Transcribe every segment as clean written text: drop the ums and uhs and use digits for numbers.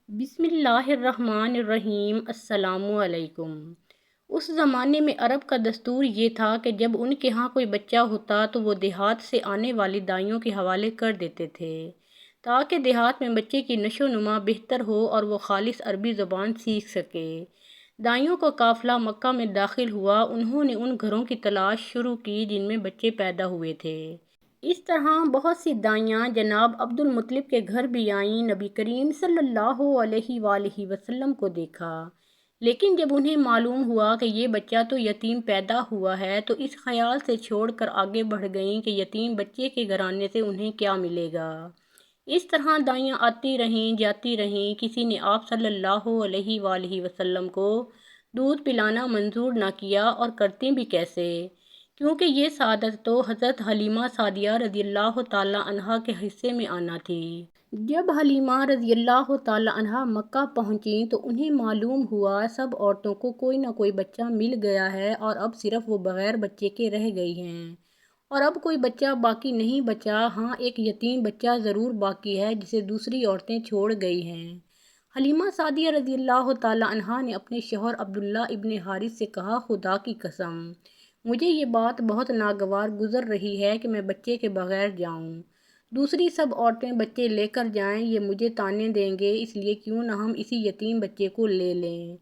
بسم اللہ الرحمن الرحیم۔ السلام علیکم۔ اس زمانے میں عرب کا دستور یہ تھا کہ جب ان کے ہاں کوئی بچہ ہوتا تو وہ دیہات سے آنے والی دائیوں کے حوالے کر دیتے تھے تاکہ دیہات میں بچے کی نشو و نما بہتر ہو اور وہ خالص عربی زبان سیکھ سکے۔ دائیوں کا قافلہ مکہ میں داخل ہوا۔ انہوں نے ان گھروں کی تلاش شروع کی جن میں بچے پیدا ہوئے تھے۔ اس طرح بہت سی دائیاں جناب عبد المطلب کے گھر بھی آئیں۔ نبی کریم صلی اللہ علیہ وآلہ وسلم کو دیکھا، لیکن جب انہیں معلوم ہوا کہ یہ بچہ تو یتیم پیدا ہوا ہے تو اس خیال سے چھوڑ کر آگے بڑھ گئیں کہ یتیم بچے کے گھرانے سے انہیں کیا ملے گا۔ اس طرح دائیاں آتی رہیں جاتی رہیں۔ کسی نے آپ صلی اللہ علیہ وآلہ وسلم کو دودھ پلانا منظور نہ کیا، اور کرتی بھی کیسے، کیونکہ یہ سعادت تو حضرت حلیمہ سعدیہ رضی اللہ تعالیٰ عنہا کے حصے میں آنا تھی۔ جب حلیمہ رضی اللہ تعالیٰ عنہا مکہ پہنچیں تو انہیں معلوم ہوا سب عورتوں کو کوئی نہ کوئی بچہ مل گیا ہے اور اب صرف وہ بغیر بچے کے رہ گئی ہیں، اور اب کوئی بچہ باقی نہیں بچا۔ ہاں، ایک یتیم بچہ ضرور باقی ہے جسے دوسری عورتیں چھوڑ گئی ہیں۔ حلیمہ سعدیہ رضی اللہ تعالیٰ عنہا نے اپنے شوہر عبداللہ ابن حارث سے کہا، خدا کی قسم، مجھے یہ بات بہت ناگوار گزر رہی ہے کہ میں بچے کے بغیر جاؤں۔ دوسری سب عورتیں بچے لے کر جائیں، یہ مجھے طعنے دیں گے، اس لیے کیوں نہ ہم اسی یتیم بچے کو لے لیں۔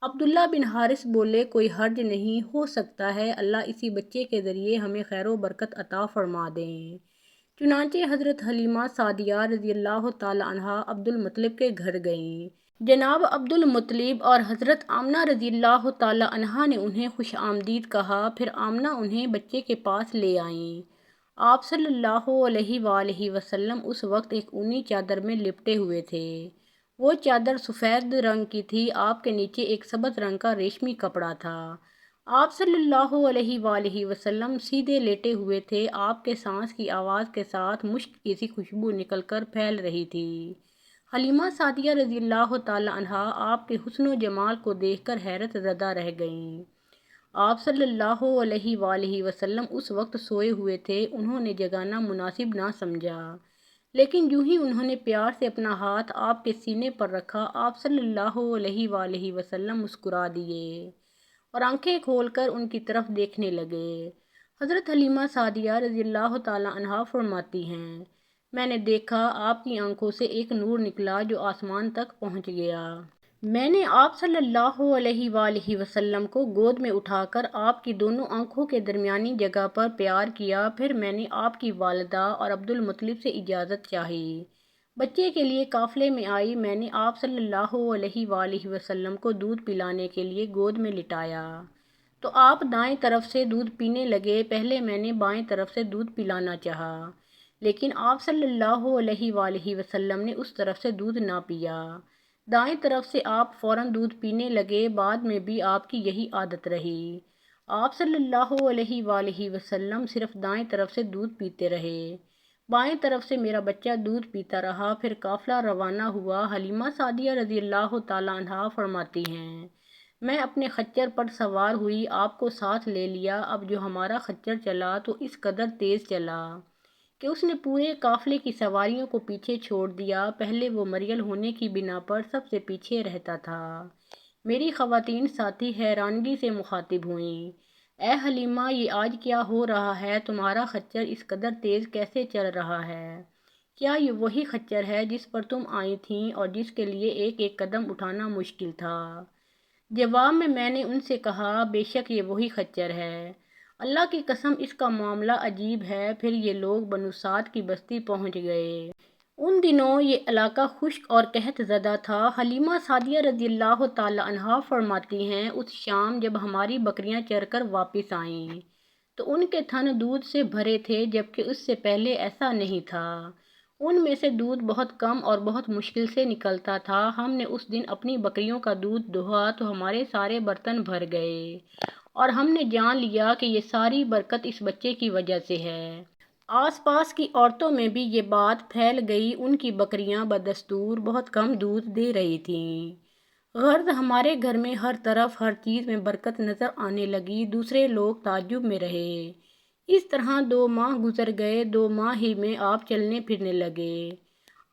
عبداللہ بن حارث بولے، کوئی حرج نہیں، ہو سکتا ہے اللہ اسی بچے کے ذریعے ہمیں خیر و برکت عطا فرما دیں۔ چنانچہ حضرت حلیمہ سعدیہ رضی اللہ تعالیٰ عنہا عبد المطلب کے گھر گئیں۔ جناب عبد المطلب اور حضرت آمنہ رضی اللہ تعالیٰ عنہا نے انہیں خوش آمدید کہا۔ پھر آمنہ انہیں بچے کے پاس لے آئیں۔ آپ صلی اللہ علیہ وآلہ وسلم اس وقت ایک اونی چادر میں لپٹے ہوئے تھے۔ وہ چادر سفید رنگ کی تھی۔ آپ کے نیچے ایک سبز رنگ کا ریشمی کپڑا تھا۔ آپ صلی اللہ علیہ وآلہ وسلم سیدھے لیٹے ہوئے تھے۔ آپ کے سانس کی آواز کے ساتھ مشک کی سی خوشبو نکل کر پھیل رہی تھی۔ حلیمہ سعدیہ رضی اللہ تعالیٰ عنہا آپ کے حسن و جمال کو دیکھ کر حیرت زدہ رہ گئیں۔ آپ صلی اللہ علیہ وآلہ وسلم اس وقت سوئے ہوئے تھے۔ انہوں نے جگانا مناسب نہ سمجھا، لیکن یوں ہی انہوں نے پیار سے اپنا ہاتھ آپ کے سینے پر رکھا۔ آپ صلی اللہ علیہ وآلہ وسلم مسکرا دیے اور آنکھیں کھول کر ان کی طرف دیکھنے لگے۔ حضرت حلیمہ سعدیہ رضی اللہ تعالیٰ عنہا فرماتی ہیں، میں نے دیکھا آپ کی آنکھوں سے ایک نور نکلا جو آسمان تک پہنچ گیا۔ میں نے آپ صلی اللہ علیہ وآلہ وسلم کو گود میں اٹھا کر آپ کی دونوں آنکھوں کے درمیانی جگہ پر پیار کیا۔ پھر میں نے آپ کی والدہ اور عبد المطلب سے اجازت چاہی، بچے کے لیے قافلے میں آئی۔ میں نے آپ صلی اللہ علیہ وآلہ وسلم کو دودھ پلانے کے لیے گود میں لٹایا تو آپ دائیں طرف سے دودھ پینے لگے۔ پہلے میں نے بائیں طرف سے دودھ پلانا چاہا، لیکن آپ صلی اللہ علیہ وآلہ وسلم نے اس طرف سے دودھ نہ پیا۔ دائیں طرف سے آپ فوراً دودھ پینے لگے۔ بعد میں بھی آپ کی یہی عادت رہی۔ آپ صلی اللہ علیہ وآلہ وسلم صرف دائیں طرف سے دودھ پیتے رہے، بائیں طرف سے میرا بچہ دودھ پیتا رہا۔ پھر قافلہ روانہ ہوا۔ حلیمہ سعدیہ رضی اللہ تعالیٰ عنہا فرماتی ہیں، میں اپنے خچر پر سوار ہوئی، آپ کو ساتھ لے لیا۔ اب جو ہمارا خچر چلا تو اس قدر تیز چلا کہ اس نے پورے قافلے کی سواریوں کو پیچھے چھوڑ دیا۔ پہلے وہ مریل ہونے کی بنا پر سب سے پیچھے رہتا تھا۔ میری خواتین ساتھی حیرانگی سے مخاطب ہوئیں، اے حلیمہ، یہ آج کیا ہو رہا ہے؟ تمہارا خچر اس قدر تیز کیسے چل رہا ہے؟ کیا یہ وہی خچر ہے جس پر تم آئی تھیں اور جس کے لیے ایک ایک قدم اٹھانا مشکل تھا؟ جواب میں نے ان سے کہا، بے شک یہ وہی خچر ہے۔ اللہ کی قسم اس کا معاملہ عجیب ہے۔ پھر یہ لوگ بنو سعد کی بستی پہنچ گئے۔ ان دنوں یہ علاقہ خشک اور قحط زدہ تھا۔ حلیمہ سعدیہ رضی اللہ تعالیٰ عنہا فرماتی ہیں، اس شام جب ہماری بکریاں چر کر واپس آئیں تو ان کے تھن دودھ سے بھرے تھے، جبکہ اس سے پہلے ایسا نہیں تھا۔ ان میں سے دودھ بہت کم اور بہت مشکل سے نکلتا تھا۔ ہم نے اس دن اپنی بکریوں کا دودھ دوہا تو ہمارے سارے برتن بھر گئے، اور ہم نے جان لیا کہ یہ ساری برکت اس بچے کی وجہ سے ہے۔ آس پاس کی عورتوں میں بھی یہ بات پھیل گئی۔ ان کی بکریاں بدستور بہت کم دودھ دے رہی تھیں۔ غرض ہمارے گھر میں ہر طرف ہر چیز میں برکت نظر آنے لگی۔ دوسرے لوگ تعجب میں رہے۔ اس طرح 2 ماہ گزر گئے۔ 2 ماہ ہی میں آپ چلنے پھرنے لگے۔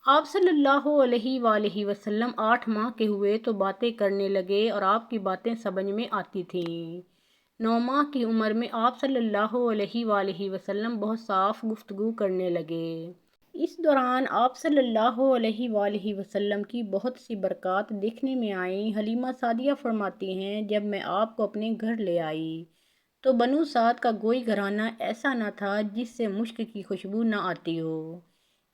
آپ صلی اللہ علیہ وآلہ وسلم 8 ماہ کے ہوئے تو باتیں کرنے لگے اور آپ کی باتیں سمجھ میں آتی تھیں۔ 9 ماہ کی عمر میں آپ صلی اللہ علیہ وآلہ وسلم بہت صاف گفتگو کرنے لگے۔ اس دوران آپ صلی اللہ علیہ وآلہ وسلم کی بہت سی برکات دیکھنے میں آئیں۔ حلیمہ سعدیہ فرماتی ہیں، جب میں آپ کو اپنے گھر لے آئی تو بنو سعد کا کوئی گھرانہ ایسا نہ تھا جس سے مشک کی خوشبو نہ آتی ہو۔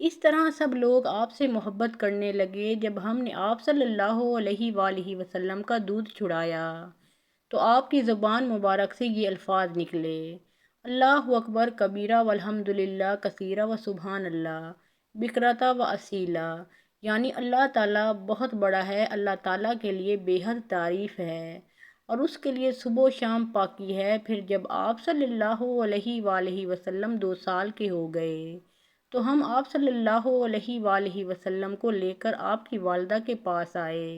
اس طرح سب لوگ آپ سے محبت کرنے لگے۔ جب ہم نے آپ صلی اللہ علیہ وآلہ وسلم کا دودھ چھڑایا تو آپ کی زبان مبارک سے یہ الفاظ نکلے: اللہ اکبر کبیرہ والحمد للہ کثیرہ و سبحان اللہ بکرۃ و اصیلا، یعنی اللہ تعالیٰ بہت بڑا ہے، اللہ تعالیٰ کے لیے بے حد تعریف ہے اور اس کے لیے صبح و شام پاکی ہے۔ پھر جب آپ صلی اللہ علیہ وآلہ وسلم 2 سال کے ہو گئے تو ہم آپ صلی اللہ علیہ وآلہ وسلم کو لے کر آپ کی والدہ کے پاس آئے۔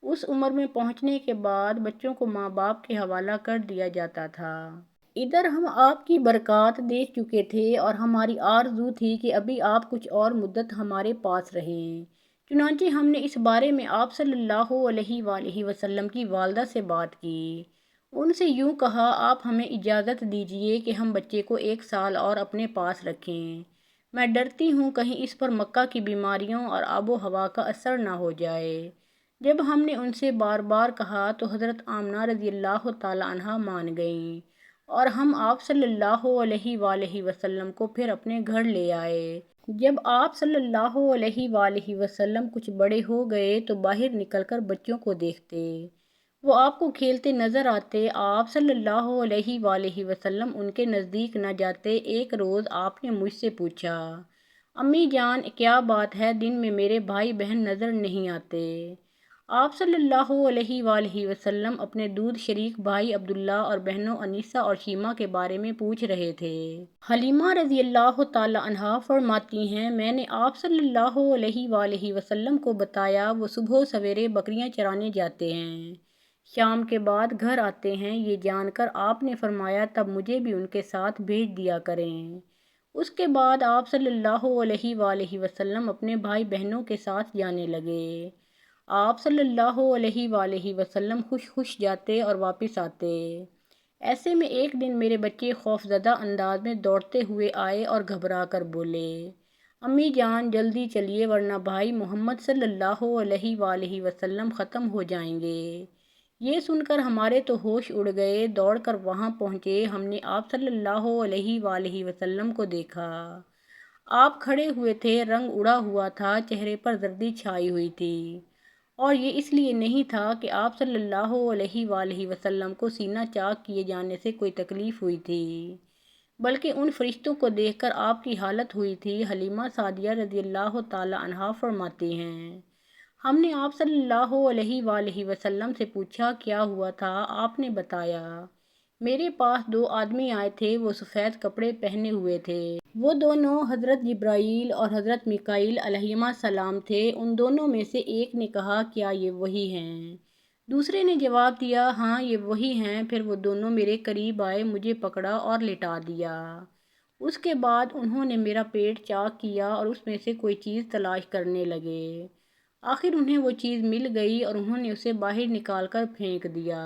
اس عمر میں پہنچنے کے بعد بچوں کو ماں باپ کے حوالہ کر دیا جاتا تھا۔ ادھر ہم آپ کی برکات دیکھ چکے تھے اور ہماری آرزو تھی کہ ابھی آپ کچھ اور مدت ہمارے پاس رہیں۔ چنانچہ ہم نے اس بارے میں آپ صلی اللہ علیہ وآلہ وسلم کی والدہ سے بات کی۔ ان سے یوں کہا، آپ ہمیں اجازت دیجیے کہ ہم بچے کو 1 سال اور اپنے پاس رکھیں۔ میں ڈرتی ہوں کہیں اس پر مکہ کی بیماریوں اور آب و ہوا کا اثر نہ ہو جائے۔ جب ہم نے ان سے بار بار کہا تو حضرت آمنہ رضی اللہ تعالی عنہا مان گئیں اور ہم آپ صلی اللہ علیہ وآلہ وسلم کو پھر اپنے گھر لے آئے۔ جب آپ صلی اللہ علیہ وآلہ وسلم کچھ بڑے ہو گئے تو باہر نکل کر بچوں کو دیکھتے، وہ آپ کو کھیلتے نظر آتے۔ آپ صلی اللہ علیہ وآلہ وسلم ان کے نزدیک نہ جاتے۔ ایک روز آپ نے مجھ سے پوچھا، امی جان کیا بات ہے، دن میں میرے بھائی بہن نظر نہیں آتے؟ آپ صلی اللہ علیہ وآلہ وسلم اپنے دودھ شریک بھائی عبداللہ اور بہنوں انیسہ اور شیمہ کے بارے میں پوچھ رہے تھے۔ حلیمہ رضی اللہ تعالی عنہا فرماتی ہیں، میں نے آپ صلی اللہ علیہ وآلہ وسلم کو بتایا، وہ صبح سویرے بکریاں چرانے جاتے ہیں، شام کے بعد گھر آتے ہیں۔ یہ جان کر آپ نے فرمایا، تب مجھے بھی ان کے ساتھ بھیج دیا کریں۔ اس کے بعد آپ صلی اللہ علیہ وآلہ وسلم اپنے بھائی بہنوں کے ساتھ جانے لگے۔ آپ صلی اللہ علیہ وآلہ وسلم خوش خوش جاتے اور واپس آتے۔ ایسے میں ایک دن میرے بچے خوفزدہ انداز میں دوڑتے ہوئے آئے اور گھبرا کر بولے، امی جان جلدی چلیے ورنہ بھائی محمد صلی اللہ علیہ وآلہ وسلم ختم ہو جائیں گے۔ یہ سن کر ہمارے تو ہوش اڑ گئے۔ دوڑ کر وہاں پہنچے، ہم نے آپ صلی اللہ علیہ وآلہ وسلم کو دیکھا۔ آپ کھڑے ہوئے تھے، رنگ اڑا ہوا تھا، چہرے پر زردی چھائی ہوئی تھی، اور یہ اس لیے نہیں تھا کہ آپ صلی اللہ علیہ وآلہ وسلم کو سینہ چاک کیے جانے سے کوئی تکلیف ہوئی تھی، بلکہ ان فرشتوں کو دیکھ کر آپ کی حالت ہوئی تھی۔ حلیمہ سعدیہ رضی اللہ تعالی عنہا فرماتی ہیں، ہم نے آپ صلی اللہ علیہ وآلہ وسلم سے پوچھا کیا ہوا تھا؟ آپ نے بتایا، میرے پاس 2 آدمی آئے تھے، وہ سفید کپڑے پہنے ہوئے تھے۔ وہ دونوں حضرت جبرائیل اور حضرت میکائیل علیہما السلام تھے۔ ان دونوں میں سے ایک نے کہا، کیا یہ وہی ہیں؟ دوسرے نے جواب دیا، ہاں یہ وہی ہیں۔ پھر وہ دونوں میرے قریب آئے، مجھے پکڑا اور لٹا دیا۔ اس کے بعد انہوں نے میرا پیٹ چاک کیا اور اس میں سے کوئی چیز تلاش کرنے لگے۔ آخر انہیں وہ چیز مل گئی اور انہوں نے اسے باہر نکال کر پھینک دیا۔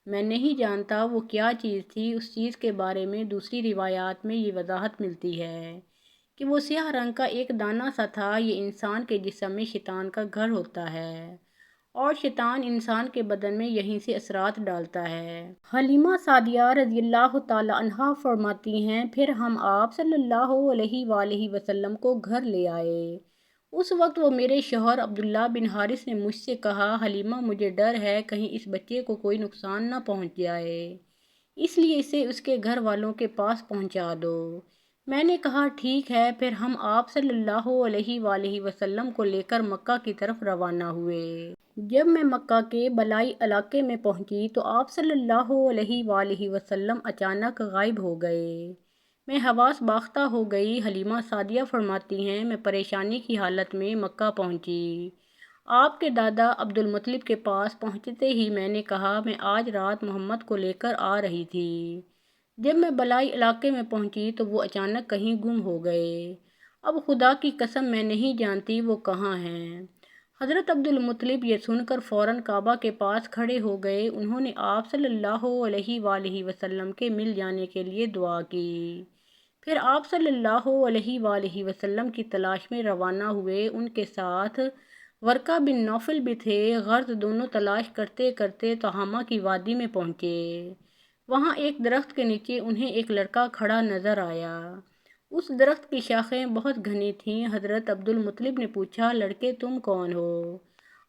میں نہیں جانتا وہ کیا چیز تھی۔ اس چیز کے بارے میں دوسری روایات میں یہ وضاحت ملتی ہے کہ وہ سیاہ رنگ کا ایک دانہ سا تھا۔ یہ انسان کے جسم میں شیطان کا گھر ہوتا ہے اور شیطان انسان کے بدن میں یہیں سے اثرات ڈالتا ہے۔ حلیمہ سعدیہ رضی اللہ تعالی عنہا فرماتی ہیں، پھر ہم آپ صلی اللہ علیہ وآلہ وسلم کو گھر لے آئے۔ اس وقت وہ میرے شوہر عبداللہ بن حارث نے مجھ سے کہا، حلیمہ مجھے ڈر ہے کہیں اس بچے کو کوئی نقصان نہ پہنچ جائے، اس لیے اسے اس کے گھر والوں کے پاس پہنچا دو۔ میں نے کہا ٹھیک ہے۔ پھر ہم آپ صلی اللہ علیہ وآلہ وسلم کو لے کر مکہ کی طرف روانہ ہوئے۔ جب میں مکہ کے بالائی علاقے میں پہنچی تو آپ صلی اللہ علیہ وآلہ وسلم اچانک غائب ہو گئے۔ میں حواس باختہ ہو گئی۔ حلیمہ سعدیہ فرماتی ہیں، میں پریشانی کی حالت میں مکہ پہنچی۔ آپ کے دادا عبد المطلب کے پاس پہنچتے ہی میں نے کہا، میں آج رات محمد کو لے کر آ رہی تھی۔ جب میں بالائی علاقے میں پہنچی تو وہ اچانک کہیں گم ہو گئے۔ اب خدا کی قسم میں نہیں جانتی وہ کہاں ہیں۔ حضرت عبدالمطلب یہ سن کر فوراً کعبہ کے پاس کھڑے ہو گئے۔ انہوں نے آپ صلی اللہ علیہ وآلہ وسلم کے مل جانے کے لیے دعا کی۔ پھر آپ صلی اللہ علیہ وآلہ وسلم کی تلاش میں روانہ ہوئے۔ ان کے ساتھ ورقہ بن نوفل بھی تھے۔ غرض دونوں تلاش کرتے کرتے تہامہ کی وادی میں پہنچے۔ وہاں ایک درخت کے نیچے انہیں ایک لڑکا کھڑا نظر آیا۔ اس درخت کی شاخیں بہت گھنی تھیں۔ حضرت عبدالمطلب نے پوچھا، لڑکے تم کون ہو؟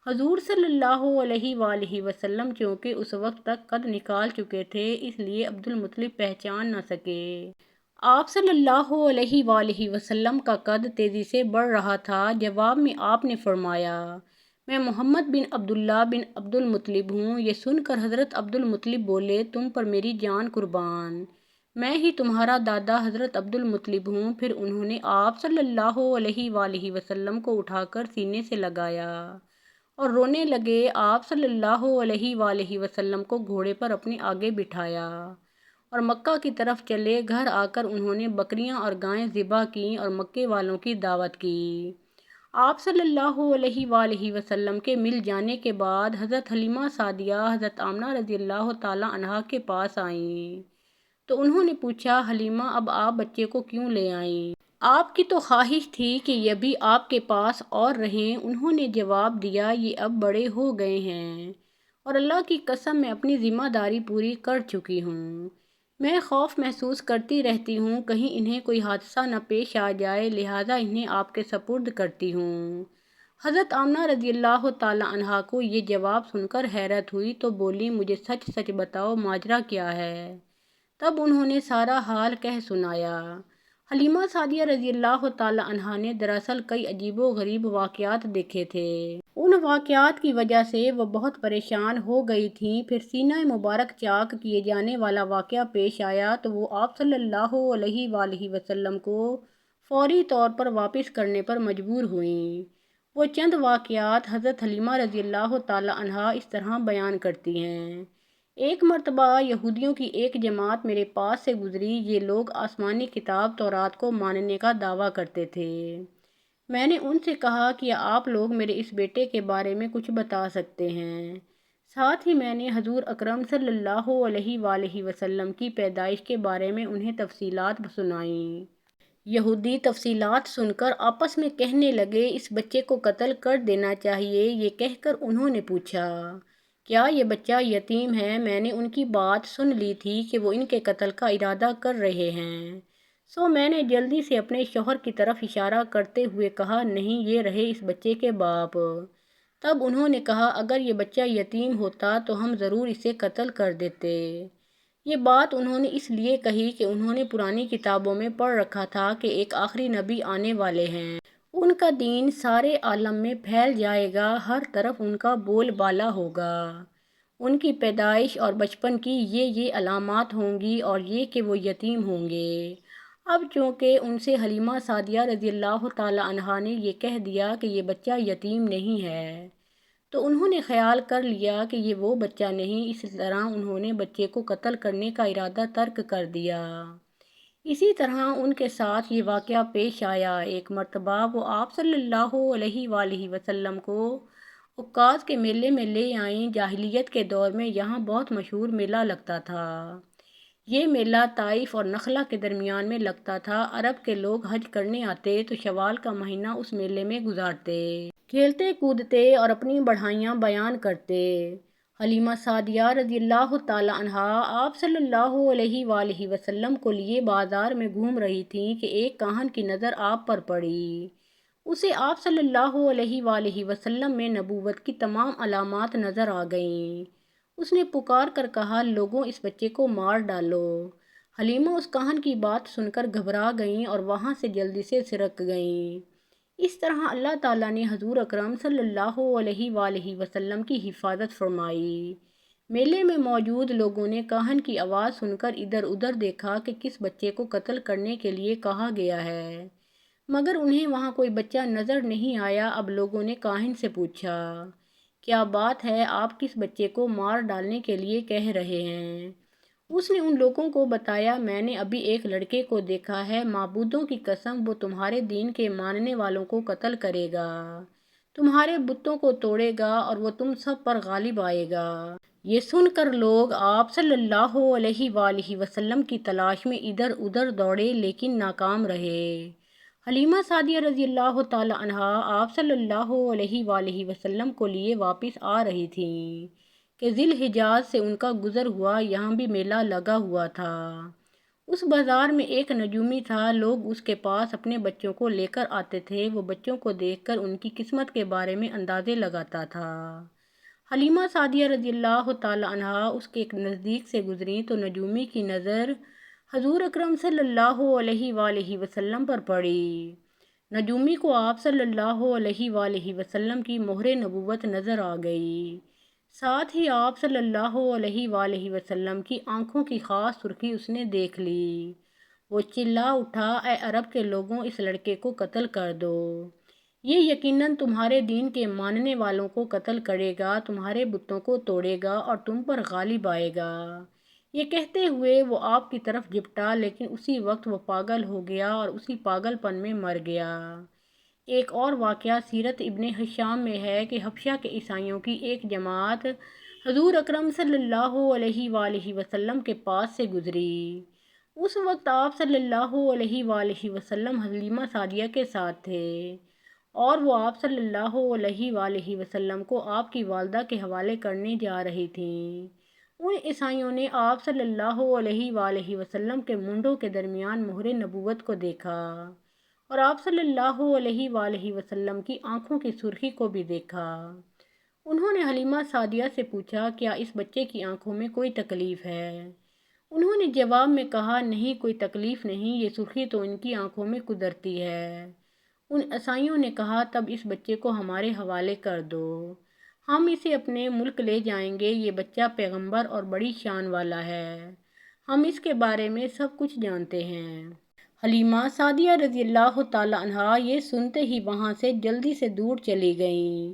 حضور صلی اللہ علیہ وآلہ وسلم چونکہ اس وقت تک قد نکال چکے تھے، اس لیے عبدالمطلب پہچان نہ سکے۔ آپ صلی اللہ علیہ وآلہ وسلم کا قد تیزی سے بڑھ رہا تھا۔ جواب میں آپ نے فرمایا، میں محمد بن عبداللہ بن عبدالمطلب ہوں۔ یہ سن کر حضرت عبدالمطلب بولے، تم پر میری جان قربان، میں ہی تمہارا دادا حضرت عبدالمطلب ہوں۔ پھر انہوں نے آپ صلی اللہ علیہ وآلہ وسلم کو اٹھا کر سینے سے لگایا اور رونے لگے۔ آپ صلی اللہ علیہ وآلہ وسلم کو گھوڑے پر اپنے آگے بٹھایا اور مکہ کی طرف چلے۔ گھر آ کر انہوں نے بکریاں اور گائیں ذبح کیں اور مکے والوں کی دعوت کی۔ آپ صلی اللہ علیہ وآلہ وسلم کے مل جانے کے بعد حضرت حلیمہ سعدیہ حضرت آمنہ رضی اللہ تعالیٰ عنہا کے پاس آئیں تو انہوں نے پوچھا، حلیمہ اب آپ بچے کو کیوں لے آئیں؟ آپ کی تو خواہش تھی کہ یہ بھی آپ کے پاس اور رہیں۔ انہوں نے جواب دیا، یہ اب بڑے ہو گئے ہیں اور اللہ کی قسم میں اپنی ذمہ داری پوری کر چکی ہوں۔ میں خوف محسوس کرتی رہتی ہوں کہیں انہیں کوئی حادثہ نہ پیش آ جائے، لہٰذا انہیں آپ کے سپرد کرتی ہوں۔ حضرت آمنہ رضی اللہ تعالیٰ عنہا کو یہ جواب سن کر حیرت ہوئی تو بولی، مجھے سچ سچ بتاؤ ماجرا کیا ہے؟ تب انہوں نے سارا حال کہہ سنایا۔ حلیمہ سعدیہ رضی اللہ تعالیٰ عنہا نے دراصل کئی عجیب و غریب واقعات دیکھے تھے۔ ان واقعات کی وجہ سے وہ بہت پریشان ہو گئی تھیں۔ پھر سینہ مبارک چاک کیے جانے والا واقعہ پیش آیا تو وہ آپ صلی اللہ علیہ وآلہ وسلم کو فوری طور پر واپس کرنے پر مجبور ہوئیں۔ وہ چند واقعات حضرت حلیمہ رضی اللہ تعالیٰ عنہا اس طرح بیان کرتی ہیں، ایک مرتبہ یہودیوں کی ایک جماعت میرے پاس سے گزری۔ یہ لوگ آسمانی کتاب تورات کو ماننے کا دعویٰ کرتے تھے۔ میں نے ان سے کہا، کیا آپ لوگ میرے اس بیٹے کے بارے میں کچھ بتا سکتے ہیں؟ ساتھ ہی میں نے حضور اکرم صلی اللہ علیہ وآلہ وسلم کی پیدائش کے بارے میں انہیں تفصیلات سنائیں۔ یہودی تفصیلات سن کر آپس میں کہنے لگے، اس بچے کو قتل کر دینا چاہیے۔ یہ کہہ کر انہوں نے پوچھا، کیا یہ بچہ یتیم ہے؟ میں نے ان کی بات سن لی تھی کہ وہ ان کے قتل کا ارادہ کر رہے ہیں، سو میں نے جلدی سے اپنے شوہر کی طرف اشارہ کرتے ہوئے کہا، نہیں، یہ رہے اس بچے کے باپ۔ تب انہوں نے کہا، اگر یہ بچہ یتیم ہوتا تو ہم ضرور اسے قتل کر دیتے۔ یہ بات انہوں نے اس لیے کہی کہ انہوں نے پرانی کتابوں میں پڑھ رکھا تھا کہ ایک آخری نبی آنے والے ہیں، ان کا دین سارے عالم میں پھیل جائے گا، ہر طرف ان کا بول بالا ہوگا، ان کی پیدائش اور بچپن کی یہ علامات ہوں گی اور یہ کہ وہ یتیم ہوں گے۔ اب چونکہ ان سے حلیمہ سعدیہ رضی اللہ تعالیٰ عنہا نے یہ کہہ دیا کہ یہ بچہ یتیم نہیں ہے تو انہوں نے خیال کر لیا کہ یہ وہ بچہ نہیں۔ اس طرح انہوں نے بچے کو قتل کرنے کا ارادہ ترک کر دیا۔ اسی طرح ان کے ساتھ یہ واقعہ پیش آیا۔ ایک مرتبہ وہ آپ صلی اللہ علیہ وآلہ وسلم کو عکاظ کے میلے میں لے آئیں۔ جاہلیت کے دور میں یہاں بہت مشہور میلہ لگتا تھا۔ یہ میلہ طائف اور نخلا کے درمیان میں لگتا تھا۔ عرب کے لوگ حج کرنے آتے تو شوال کا مہینہ اس میلے میں گزارتے، کھیلتے کودتے اور اپنی بڑھائیاں بیان کرتے۔ حلیمہ سعدیہ رضی اللہ تعالیٰ عنہا آپ صلی اللہ علیہ وآلہ وسلم کو لیے بازار میں گھوم رہی تھیں کہ ایک کاہن کی نظر آپ پر پڑی۔ اسے آپ صلی اللہ علیہ وآلہ وسلم میں نبوت کی تمام علامات نظر آ گئیں۔ اس نے پکار کر کہا، لوگوں، اس بچے کو مار ڈالو۔ حلیمہ اس کاہن کی بات سن کر گھبرا گئیں اور وہاں سے جلدی سے سرک گئیں۔ اس طرح اللہ تعالیٰ نے حضور اکرم صلی اللہ علیہ وآلہ وسلم کی حفاظت فرمائی۔ میلے میں موجود لوگوں نے کاہن کی آواز سن کر ادھر ادھر دیکھا کہ کس بچے کو قتل کرنے کے لیے کہا گیا ہے، مگر انہیں وہاں کوئی بچہ نظر نہیں آیا۔ اب لوگوں نے کاہن سے پوچھا، کیا بات ہے، آپ کس بچے کو مار ڈالنے کے لیے کہہ رہے ہیں؟ اس نے ان لوگوں کو بتایا، میں نے ابھی ایک لڑکے کو دیکھا ہے، معبودوں کی قسم وہ تمہارے دین کے ماننے والوں کو قتل کرے گا، تمہارے بتوں کو توڑے گا اور وہ تم سب پر غالب آئے گا۔ یہ سن کر لوگ آپ صلی اللہ علیہ وآلہ وسلم کی تلاش میں ادھر ادھر دوڑے لیکن ناکام رہے۔ حلیمہ سعدیہ رضی اللہ تعالی عنہا آپ صلی اللہ علیہ وآلہ وسلم کو لیے واپس آ رہی تھیں کہ ذی الحجاز سے ان کا گزر ہوا، یہاں بھی میلہ لگا ہوا تھا۔ اس بازار میں ایک نجومی تھا، لوگ اس کے پاس اپنے بچوں کو لے کر آتے تھے، وہ بچوں کو دیکھ کر ان کی قسمت کے بارے میں اندازے لگاتا تھا۔ حلیمہ سعدیہ رضی اللہ تعالی عنہا اس کے نزدیک سے گزری تو نجومی کی نظر حضور اکرم صلی اللہ علیہ وآلہ وسلم پر پڑی۔ نجومی کو آپ صلی اللہ علیہ وآلہ وسلم کی مہر نبوت نظر آ گئی، ساتھ ہی آپ صلی اللہ علیہ وآلہ وسلم کی آنکھوں کی خاص سرخی اس نے دیکھ لی۔ وہ چلا اٹھا، اے عرب کے لوگوں، اس لڑکے کو قتل کر دو، یہ یقیناً تمہارے دین کے ماننے والوں کو قتل کرے گا، تمہارے بتوں کو توڑے گا اور تم پر غالب آئے گا۔ یہ کہتے ہوئے وہ آپ کی طرف جھپٹا، لیکن اسی وقت وہ پاگل ہو گیا اور اسی پاگل پن میں مر گیا۔ ایک اور واقعہ سیرت ابن ہشام میں ہے کہ حبشہ کے عیسائیوں کی ایک جماعت حضور اکرم صلی اللہ علیہ وآلہ وسلم کے پاس سے گزری۔ اس وقت آپ صلی اللہ علیہ وآلہ وسلم حلیمہ سعدیہ کے ساتھ تھے اور وہ آپ صلی اللہ علیہ وآلہ وسلم کو آپ کی والدہ کے حوالے کرنے جا رہی تھیں۔ ان عیسائیوں نے آپ صلی اللہ علیہ وآلہ وسلم کے منڈوں کے درمیان مہر نبوت کو دیکھا اور آپ صلی اللہ علیہ وآلہ وسلم کی آنکھوں کی سرخی کو بھی دیکھا۔ انہوں نے حلیمہ سعدیہ سے پوچھا، کیا اس بچے کی آنکھوں میں کوئی تکلیف ہے؟ انہوں نے جواب میں کہا، نہیں، کوئی تکلیف نہیں، یہ سرخی تو ان کی آنکھوں میں قدرتی ہے۔ ان عیسائیوں نے کہا، تب اس بچے کو ہمارے حوالے کر دو، ہم اسے اپنے ملک لے جائیں گے، یہ بچہ پیغمبر اور بڑی شان والا ہے، ہم اس کے بارے میں سب کچھ جانتے ہیں۔ حلیمہ سعدیہ رضی اللہ تعالی عنہا یہ سنتے ہی وہاں سے جلدی سے دور چلی گئیں،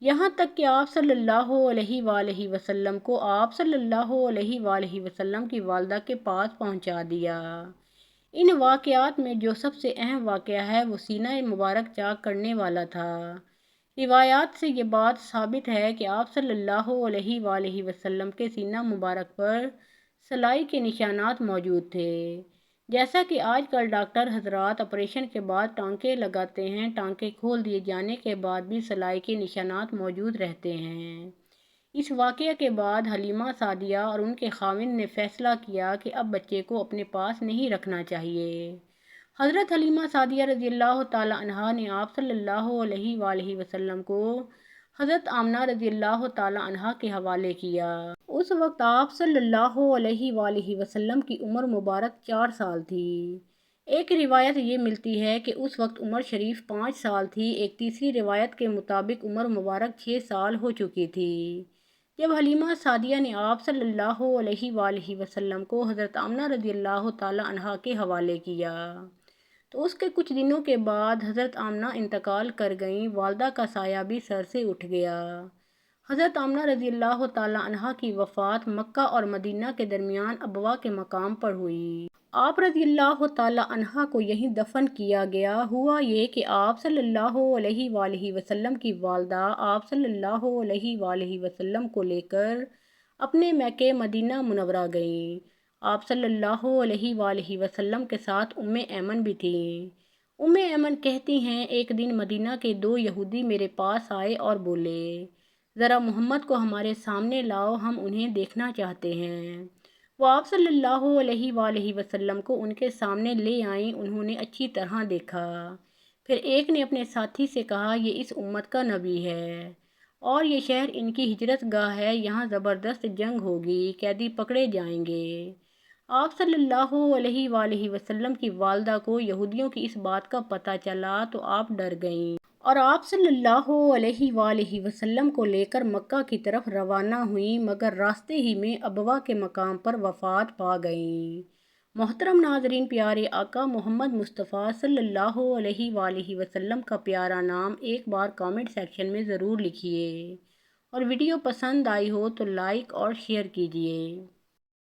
یہاں تک کہ آپ صلی اللہ علیہ وآلہ وسلم کو آپ صلی اللہ علیہ وآلہ وسلم کی والدہ کے پاس پہنچا دیا۔ ان واقعات میں جو سب سے اہم واقعہ ہے وہ سینہ مبارک چاک کرنے والا تھا۔ روایات سے یہ بات ثابت ہے کہ آپ صلی اللہ علیہ وآلہ وسلم کے سینہ مبارک پر سلائی کے نشانات موجود تھے، جیسا کہ آج کل ڈاکٹر حضرات آپریشن کے بعد ٹانکے لگاتے ہیں، ٹانکے کھول دیے جانے کے بعد بھی سلائی کے نشانات موجود رہتے ہیں۔ اس واقعہ کے بعد حلیمہ سعدیہ اور ان کے خاوند نے فیصلہ کیا کہ اب بچے کو اپنے پاس نہیں رکھنا چاہیے۔ حضرت حلیمہ سعدیہ رضی اللہ تعالی عنہا نے آپ صلی اللہ علیہ وآلہ وسلم کو حضرت آمنہ رضی اللہ تعالی عنہا کے حوالے کیا۔ اس وقت آپ صلی اللہ علیہ وآلہ وسلم کی عمر مبارک 4 سال تھی۔ ایک روایت یہ ملتی ہے کہ اس وقت عمر شریف 5 سال تھی، ایک تیسری روایت کے مطابق عمر مبارک 6 سال ہو چکی تھی جب حلیمہ سعدیہ نے آپ صلی اللہ علیہ وآلہ وسلم کو حضرت آمنہ رضی اللہ تعالی عنہا کے حوالے کیا، تو اس کے کچھ دنوں کے بعد حضرت آمنہ انتقال کر گئیں، والدہ کا سایہ بھی سر سے اٹھ گیا۔ حضرت آمنہ رضی اللہ تعالی عنہا کی وفات مکہ اور مدینہ کے درمیان ابوا کے مقام پر ہوئی۔ آپ رضی اللہ تعالی عنہا کو یہیں دفن کیا گیا۔ ہوا یہ کہ آپ صلی اللہ علیہ وآلہ وسلم کی والدہ آپ صلی اللہ علیہ وآلہ وسلم کو لے کر اپنے میکے مدینہ منورہ گئیں۔ آپ صلی اللہ علیہ وآلہ وسلم کے ساتھ ایمن بھی تھیں۔ ایمن کہتی ہیں، ایک دن مدینہ کے 2 یہودی میرے پاس آئے اور بولے، ذرا محمد کو ہمارے سامنے لاؤ، ہم انہیں دیکھنا چاہتے ہیں۔ وہ آپ صلی اللہ علیہ وآلہ وسلم کو ان کے سامنے لے آئیں، انہوں نے اچھی طرح دیکھا۔ پھر ایک نے اپنے ساتھی سے کہا، یہ اس امت کا نبی ہے اور یہ شہر ان کی ہجرت گاہ ہے، یہاں زبردست جنگ ہوگی، قیدی پکڑے جائیں گے۔ آپ صلی اللہ علیہ وآلہ وسلم کی والدہ کو یہودیوں کی اس بات کا پتہ چلا تو آپ ڈر گئیں اور آپ صلی اللہ علیہ وآلہ وسلم کو لے کر مکہ کی طرف روانہ ہوئیں، مگر راستے ہی میں ابوا کے مقام پر وفات پا گئیں۔ محترم ناظرین، پیارے آقا محمد مصطفیٰ صلی اللہ علیہ وآلہ وسلم کا پیارا نام ایک بار کامنٹ سیکشن میں ضرور لکھیے اور ویڈیو پسند آئی ہو تو لائک اور شیئر کیجیے۔